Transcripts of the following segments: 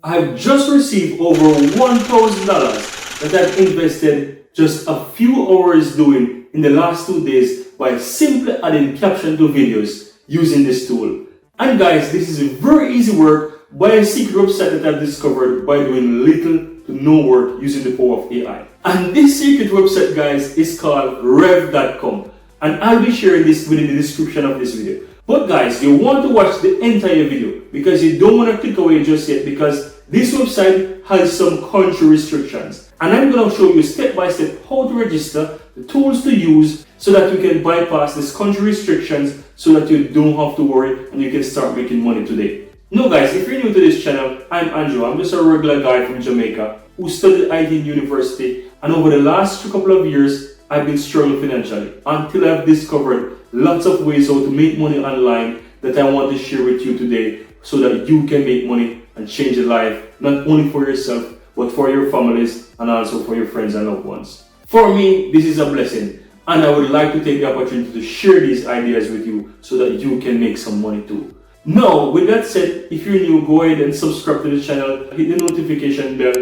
I've just received over $1,000 that I've invested just a few hours doing in the last 2 days by simply adding caption to videos using this tool. And guys, this is a very easy work by a secret website that I've discovered by doing little to no work using the power of AI. And this secret website, guys, is called rev.com, and I'll be sharing this within the description of this video. But guys, you want to watch the entire video because you don't want to click away just yet, because this website has some country restrictions. And I'm going to show you step by step how to register, the tools to use so that you can bypass these country restrictions so that you don't have to worry and you can start making money today. Now guys, if you're new to this channel, I'm Andrew. I'm just a regular guy from Jamaica who studied IT in university, and over the last couple of years, I've been struggling financially until I've discovered lots of ways how to make money online that I want to share with you today so that you can make money and change your life, not only for yourself, but for your families and also for your friends and loved ones. For me, this is a blessing, and I would like to take the opportunity to share these ideas with you so that you can make some money too. Now, with that said, if you're new, go ahead and subscribe to the channel, hit the notification bell,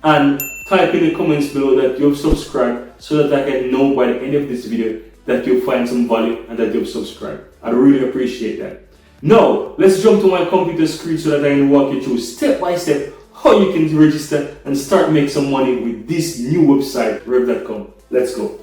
and type in the comments below that you've subscribed so that I can know by the end of this video that you find some value and that you've subscribed. I really appreciate that. Now, let's jump to my computer screen so that I can walk you through step by step how you can register and start make some money with this new website, rev.com. Let's go.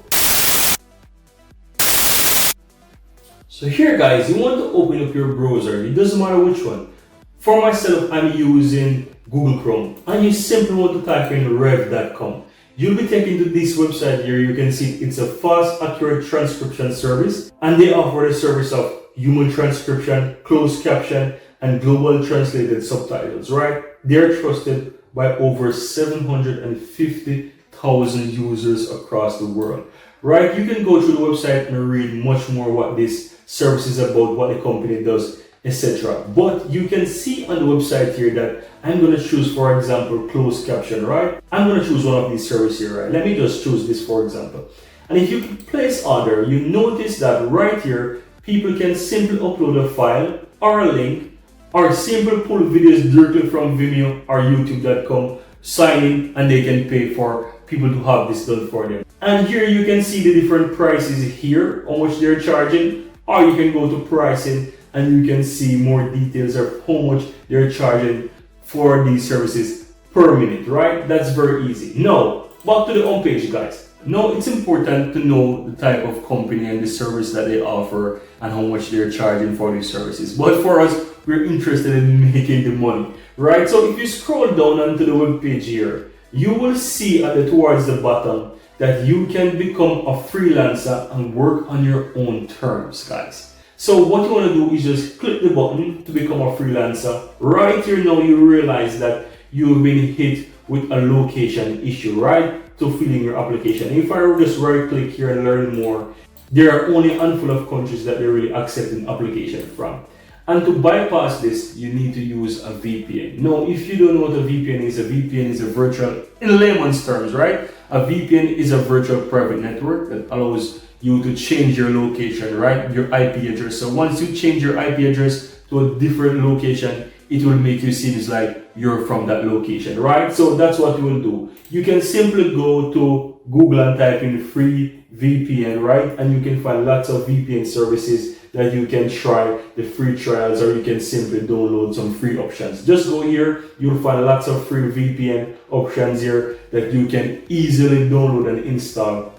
So here guys, you want to open up your browser. It doesn't matter which one. For myself, I'm using Google Chrome, and you simply want to type in rev.com. You'll be taken to this website here. You can see it's a fast, accurate transcription service, and they offer the service of human transcription, closed caption, and global translated subtitles, right? They're trusted by over 750,000 users across the world, right? You can go through the website and read much more what this service is about, what the company does, etc. But you can see on the website here that I'm going to choose, for example, closed caption, right? I'm going to choose one of these services here, right? Let me just choose this, for example. And if you place order, you notice that right here, people can simply upload a file or a link, or simply pull videos directly from Vimeo or YouTube.com, sign in, and they can pay for people to have this done for them. And here you can see the different prices here, how much they're charging, or you can go to pricing and you can see more details of how much they're charging for these services per minute, right? That's very easy. Now, back to the home page, guys. Now, it's important to know the type of company and the service that they offer and how much they're charging for these services. But for us, we're interested in making the money, right? So if you scroll down onto the web page here, you will see towards the bottom that you can become a freelancer and work on your own terms, guys. So what you want to do is just click the button to become a freelancer. Right here now, you realize that you've been hit with a location issue, right? To fill in your application. If I were just right click here and learn more, there are only a handful of countries that they're really accepting application from. And to bypass this, you need to use a VPN. Now, if you don't know what a VPN is a virtual, in layman's terms, right? A VPN is a virtual private network that allows you to change your location, right? Your IP address. So once you change your IP address to a different location, it will make you seem like you're from that location, right? So that's what you will do. You can simply go to Google and type in free VPN, right? And you can find lots of VPN services that you can try the free trials, or you can simply download some free options. Just go here, you'll find lots of free VPN options here that you can easily download and install,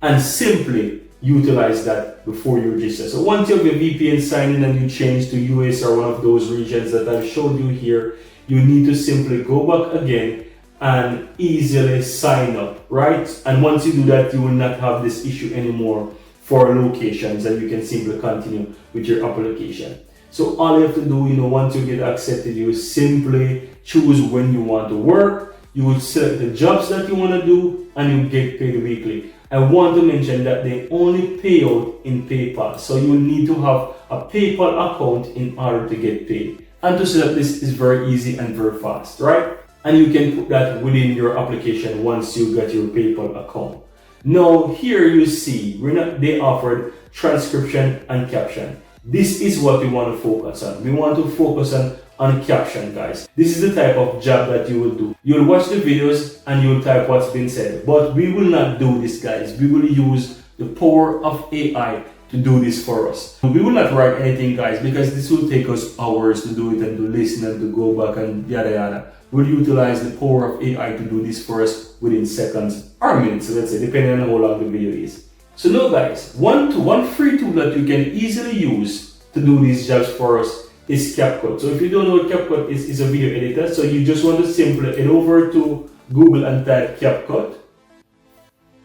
and simply utilize that before you register. So once you have your VPN signed in and you change to US or one of those regions that I've showed you here, you need to simply go back again and easily sign up, right? And once you do that, you will not have this issue anymore for locations, and you can simply continue with your application. So all you have to do, once you get accepted, you simply choose when you want to work. You will select the jobs that you want to do, and you get paid weekly. I want to mention that they only pay out in PayPal. So you need to have a PayPal account in order to get paid. And to set up this is very easy and very fast, right? And you can put that within your application once you get your PayPal account. Now here you see they offered transcription and caption. This is what we want to focus on. We want to focus on on caption, guys. This is the type of job that you will do. You'll watch the videos and you'll type what's been said. But we will not do this, guys. We will use the power of AI to do this for us. We will not write anything, guys, because this will take us hours to do it and to listen and to go back and yada yada. We'll utilize the power of AI to do this for us within seconds or minutes, so let's say, depending on how long the video is. So now, guys, one free tool that you can easily use to do these jobs for us is CapCut. So if you don't know what CapCut is, it's a video editor. So you just want to simply head over to Google and type CapCut.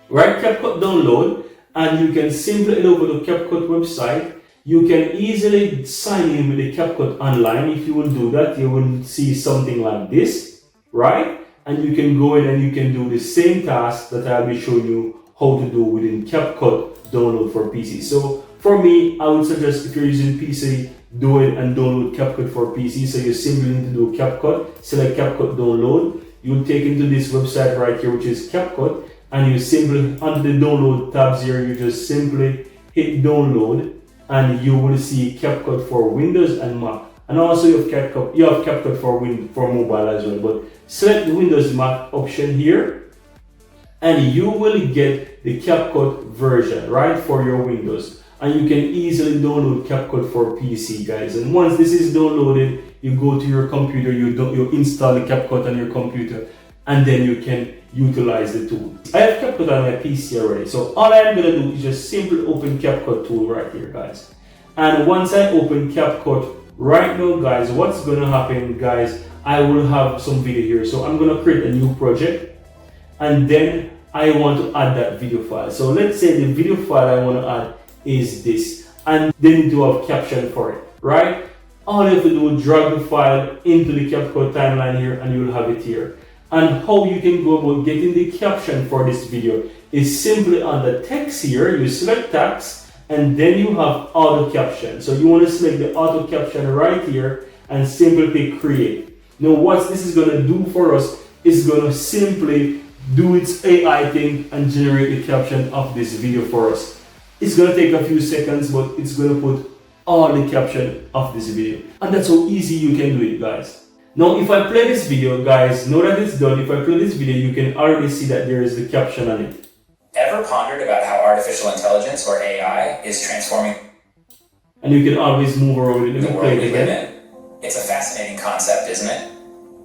Write CapCut download, and you can simply head over to CapCut website. You can easily sign in with the CapCut online. If you will do that, you will see something like this, right? And you can go in and you can do the same task that I'll be showing you how to do within CapCut download for PC. So for me, I would suggest if you're using PC, do it and download CapCut for PC. So you simply need to do CapCut, select CapCut download. You'll take into this website right here, which is CapCut. And you simply, under the download tabs here, you just simply hit download and you will see CapCut for Windows and Mac. And also you have CapCut for mobile as well. But select the Windows Mac option here and you will get the CapCut version, right, for your Windows. And you can easily download CapCut for PC, guys. And once this is downloaded, you go to your computer, you install the CapCut on your computer, and then you can utilize the tool. I have CapCut on my PC already, so all I'm gonna do is just simply open CapCut tool right here, guys. And once I open CapCut right now, guys, what's gonna happen, guys, I will have some video here. So I'm gonna create a new project, and then I want to add that video file. So let's say the video file I want to add is this, and then to have caption for it, right? All you have to do is drag the file into the CapCut timeline here, and you'll have it here. And how you can go about getting the caption for this video is simply on the text here, you select text, and then you have auto caption. So you want to select the auto caption right here and simply click create. Now what this is going to do for us is going to simply do its AI thing and generate the caption of this video for us. It's going to take a few seconds, but it's going to put all the caption of this video. And that's how easy you can do it, guys. Now, if I play this video, guys, know that it's done. If I play this video, you can already see that there is the caption on it. Ever pondered about how artificial intelligence, or AI, is transforming and you can always move around it. the world we live in? It's a fascinating concept, isn't it?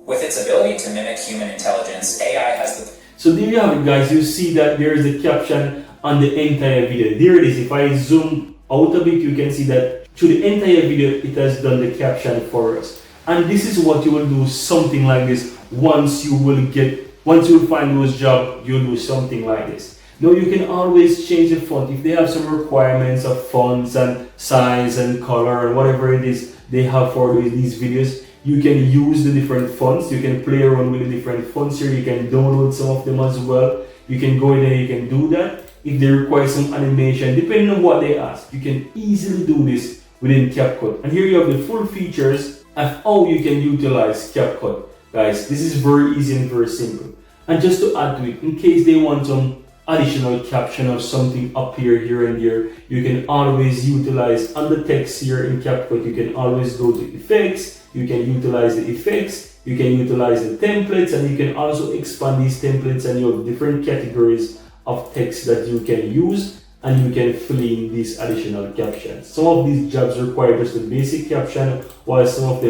With its ability to mimic human intelligence, AI has the... So there you have it, guys. You see that there is a caption on the entire video. There it is. If I zoom out a bit, you can see that through the entire video, it has done the caption for us. And this is what you will do, something like this. Once you find those jobs, you'll do something like this. Now you can always change the font. If they have some requirements of fonts and size and color and whatever it is they have for these videos, you can use the different fonts. You can play around with the different fonts here. You can download some of them as well. You can go in there, you can do that. If they require some animation, depending on what they ask, you can easily do this within CapCut. And here you have the full features of how you can utilize CapCut. Guys, this is very easy and very simple. And just to add to it, in case they want some additional caption or something up here and there, you can always utilize on the text here in CapCut. You can always go to effects, you can utilize the effects, you can utilize the templates, and you can also expand these templates, and you have different categories of text that you can use, and you can fill in these additional captions. Some of these jobs require just a basic caption, while some of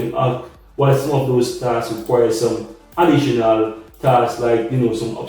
those tasks require some additional tasks, like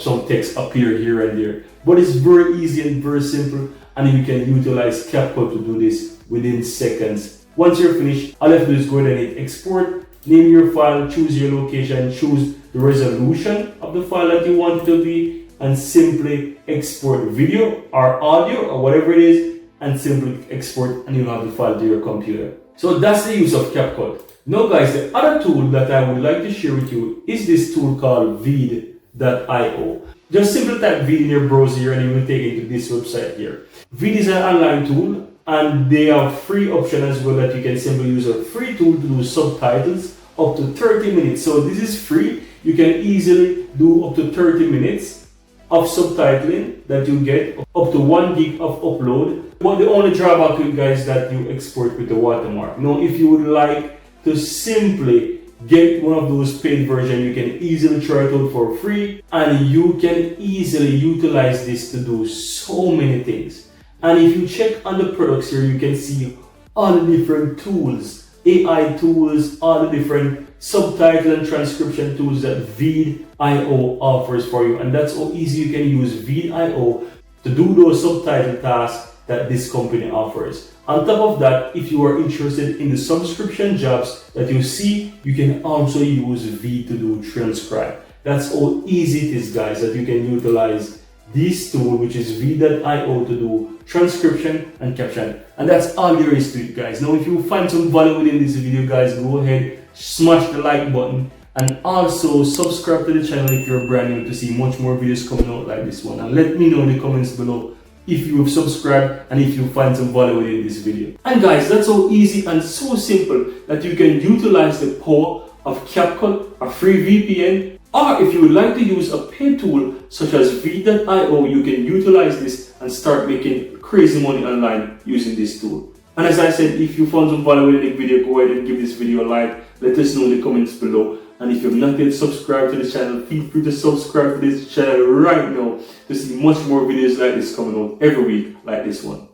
some text appear here and there. But it's very easy and very simple, and you can utilize CapCut to do this within seconds. Once you're finished, all you have to do is go ahead and hit export, name your file, choose your location, choose the resolution of the file that you want it to be, and simply export video or audio or whatever it is, and simply export, and you'll have the file to your computer. So that's the use of CapCut. Now guys, the other tool that I would like to share with you is this tool called Veed.io. Just simply type Veed in your browser and you will take you to this website here. Veed is an online tool, and they have free option as well that you can simply use a free tool to do subtitles up to 30 minutes. So this is free. You can easily do up to 30 minutes of subtitling that you get, up to 1 gig of upload. But the only drawback to it, guys, is that you export with the watermark. Now, if you would like to simply get one of those paid versions. You can easily try it out for free, and you can easily utilize this to do so many things. And if you check on the products here, you can see all the different tools, AI tools, all the different subtitle and transcription tools that Vid.io offers for you. And that's how easy you can use Vid.io to do those subtitle tasks that this company offers. On top of that, if you are interested in the subscription jobs that you see, you can also use Vid to do transcribe. That's how easy it is, guys, that you can utilize this tool, which is Vid.io, to do transcription and caption. And that's all there is to it, guys. Now, if you find some value within this video, guys, go ahead, smash the like button, and also subscribe to the channel if you're brand new to see much more videos coming out like this one. And let me know in the comments below if you have subscribed and if you find some value within this video. And guys, that's so easy and so simple that you can utilize the power of CapCut, a free VPN, or if you would like to use a paid tool such as Vid.io, you can utilize this and start making crazy money online using this tool. And as I said, if you found some value in the video, go ahead and give this video a like. Let us know in the comments below. And if you have not yet subscribed to the channel, feel free to subscribe to this channel right now to see much more videos like this coming out every week like this one.